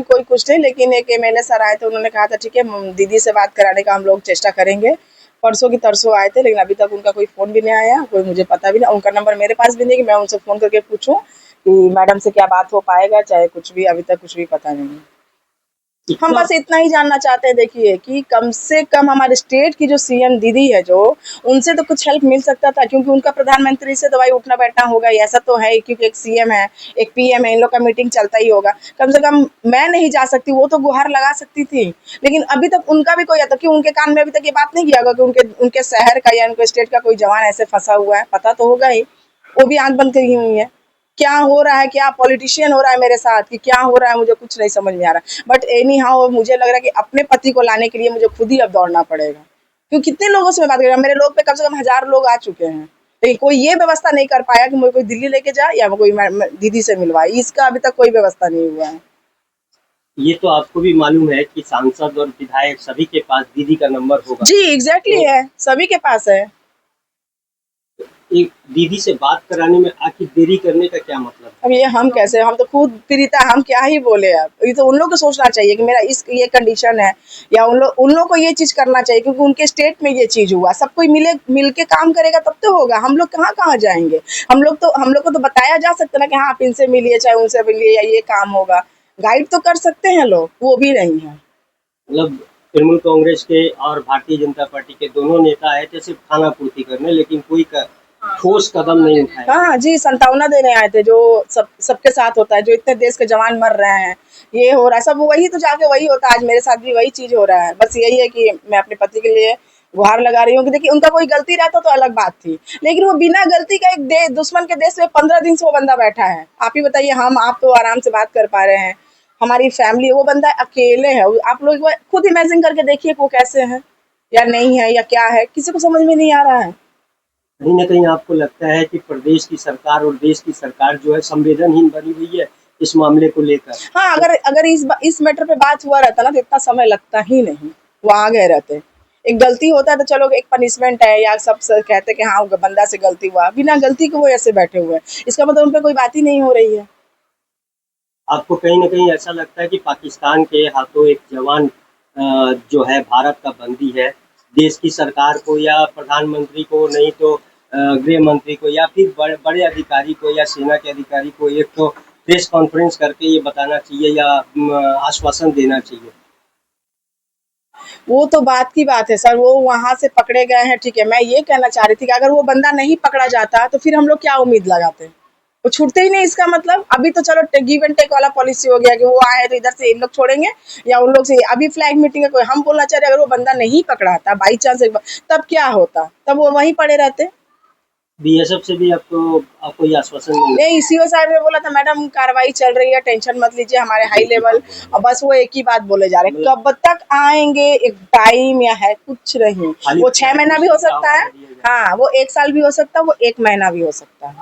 कोई कुछ नहीं, लेकिन एक एमएलए सर आए थे, उन्होंने कहा था ठीक है दीदी से बात कराने का हम लोग चेष्टा करेंगे। परसों की तरसों आए थे, लेकिन अभी तक उनका कोई फ़ोन भी नहीं आया, कोई मुझे पता भी नहीं, उनका नंबर मेरे पास भी नहीं कि मैं उनसे फ़ोन करके पूछूं कि मैडम से क्या बात हो पाएगा, चाहे कुछ भी, अभी तक कुछ भी पता नहीं। हम बस इतना ही जानना चाहते हैं, देखिए कि कम से कम हमारे स्टेट की जो सीएम दीदी है, जो उनसे तो कुछ हेल्प मिल सकता था, क्योंकि उनका प्रधानमंत्री से तो भाई उठना बैठना होगा ही, ऐसा तो है ही, क्योंकि एक सीएम है, एक पीएम है, इन लोग का मीटिंग चलता ही होगा। कम से कम मैं नहीं जा सकती, वो तो गुहार लगा सकती थी, लेकिन अभी तक उनका भी कोई आता, क्यों उनके कान में अभी तक ये बात नहीं किया होगा कि उनके शहर का या उनके स्टेट का कोई जवान ऐसे फंसा हुआ है, पता तो होगा ही। वो भी आंख बंद करी हुई है। क्या हो रहा है, क्या पॉलिटिशियन हो रहा है मेरे साथ, कि क्या हो रहा है मुझे कुछ नहीं समझ में आ रहा। बट एनी हाउ मुझे लग रहा है कि अपने पति को लाने के लिए मुझे खुद ही अब दौड़ना पड़ेगा, क्योंकि कितने लोगों से मैं बात कर रहा हूँ, मेरे लोग पे कम से कम 1000 लोग आ चुके हैं, लेकिन कोई ये व्यवस्था नहीं कर पाया कि मुझे कोई दिल्ली लेके जाए या कोई दीदी से मिलवाए, इसका अभी तक कोई व्यवस्था नहीं हुआ है। ये तो आपको भी मालूम है कि सांसद और विधायक सभी के पास दीदी का नंबर होगा। जी एग्जैक्टली है, सभी के पास है। एक दीदी से बात कराने में आखिर देरी करने का क्या मतलब? अब ये हम कैसे, हम तो खुद पीड़िता, हम क्या ही बोले। अब ये तो उन लोग को सोचना चाहिए कि मेरा ये कंडीशन है, या उन लोग को ये चीज करना चाहिए, क्योंकि उनके स्टेट में ये चीज हुआ, सब कोई मिल के काम करेगा तब तो होगा। हम लोग कहाँ जाएंगे, हम लोग को तो बताया जा सकता है ना कि हाँ आप इनसे मिलिए, चाहे उनसे मिलिए, या ये काम होगा, गाइड तो कर सकते हैं लोग, वो भी नहीं है। मतलब तृणमूल कांग्रेस के और भारतीय जनता पार्टी के दोनों नेता आए थे सिर्फ खाना पूर्ति करने, लेकिन कोई ठोस कदम नहीं उठाया। हाँ जी, सांत्वना देने आए थे, जो सबके साथ होता है, जो इतने देश के जवान मर रहे हैं, ये हो रहा है सब वही तो जाके वही होता है। आज मेरे साथ भी वही चीज हो रहा है। बस यही है कि मैं अपने पति के लिए गुहार लगा रही हूँ कि देखिए उनका कोई गलती रहता तो अलग बात थी, लेकिन वो बिना गलती का एक दुश्मन के देश में 15 दिन से वो बंदा बैठा है। आप ही बताइए, आप तो आराम से बात कर पा रहे हैं, हमारी फैमिली, वो बंदा अकेले है। आप लोग खुद इमेजिन करके देखिए वो कैसे है या नहीं है या क्या है, किसी को समझ में नहीं आ रहा है। कहीं न कहीं आपको लगता है कि प्रदेश की सरकार और देश की सरकार जो है संवेदनहीन बनी हुई है इस मामले को लेकर? हाँ, अगर इस मैटर पे बात हुआ रहता ना तो इतना समय लगता ही नहीं, वो आ गए रहते। एक गलती होता है तो चलो एक पनिशमेंट है, या सब कहते कि हाँ बंदा से गलती हुआ, बिना गलती के वो ऐसे बैठे हुए हैं, इसका मतलब उन पे कोई बात ही नहीं हो रही है। आपको कहीं न कहीं ऐसा लगता है कि पाकिस्तान के हाथों एक जवान जो है भारत का बंदी है, देश की सरकार को या प्रधानमंत्री को, नहीं तो गृह मंत्री को, या फिर बड़े अधिकारी को या सेना के अधिकारी को एक तो प्रेस कॉन्फ्रेंस करके ये बताना चाहिए या आश्वासन देना चाहिए? वो तो बात की बात है सर, वो वहां से पकड़े गए हैं, ठीक है। मैं ये कहना चाह रही थी कि अगर वो बंदा नहीं पकड़ा जाता तो फिर हम लोग क्या उम्मीद लगाते, वो छूटते ही नहीं। इसका मतलब अभी तो चलो गिव एंड टेक वाला पॉलिसी हो गया कि वो आए तो इधर से इन लोग छोड़ेंगे या उन लोग से। अभी फ्लैग मीटिंग है, कोई हम बोलना चाह रहे, अगर वो बंदा नहीं पकड़ाता बाई चांस तब क्या होता, तब वो वहीं पड़े रहते। बीएसएफ से भी आपको कोई आश्वासन नहीं, सीओ साहब ने बोला था मैडम कार्रवाई चल रही है, टेंशन मत लीजिए, हमारे हाई लेवल। और बस वो एक ही बात बोले जा रहे, कब तक आएंगे, एक टाइम या है कुछ नहीं। वो 6 महीना भी हो सकता है, हाँ वो 1 साल भी हो सकता है, वो 1 महीना भी हो सकता है।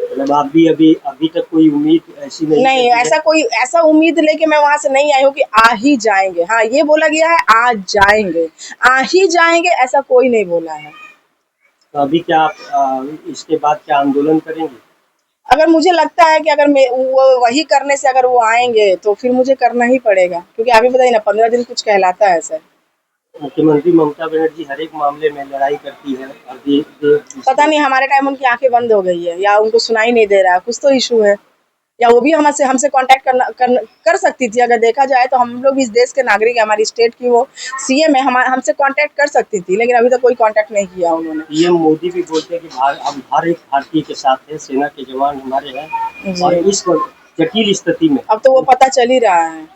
मतलब आप भी अभी तक कोई उम्मीद ऐसी नहीं ऐसा उम्मीद लेके मैं वहां से नहीं आई हूँ कि आ ही जाएंगे। हाँ ये बोला गया है आ जाएंगे, आ ही जाएंगे, ऐसा कोई नहीं बोला है। तो अभी क्या आप इसके बाद क्या आंदोलन करेंगे? अगर मुझे लगता है कि अगर वो वही करने से अगर वो आएंगे तो फिर मुझे करना ही पड़ेगा, क्योंकि अभी बताइए ना 15 दिन कुछ कहलाता है सर। मुख्यमंत्री ममता बनर्जी हर एक मामले में लड़ाई करती है और पता नहीं हमारे टाइम उनकी आंखें बंद हो गई है या उनको सुनाई नहीं दे रहा है, कुछ तो इशू है। या वो भी हमसे कांटेक्ट कर सकती थी, अगर देखा जाए तो हम लोग इस देश के नागरिक है, हमारी स्टेट की वो सीएम है, हमसे कांटेक्ट कर सकती थी, लेकिन अभी तक कोई कांटेक्ट नहीं किया उन्होंने। पीएम मोदी भी बोलते हैं कि अब हर एक भारतीय के साथ है, सेना के जवान हमारे हैं, और इस जटिल स्थिति में अब तो वो पता चल ही रहा है।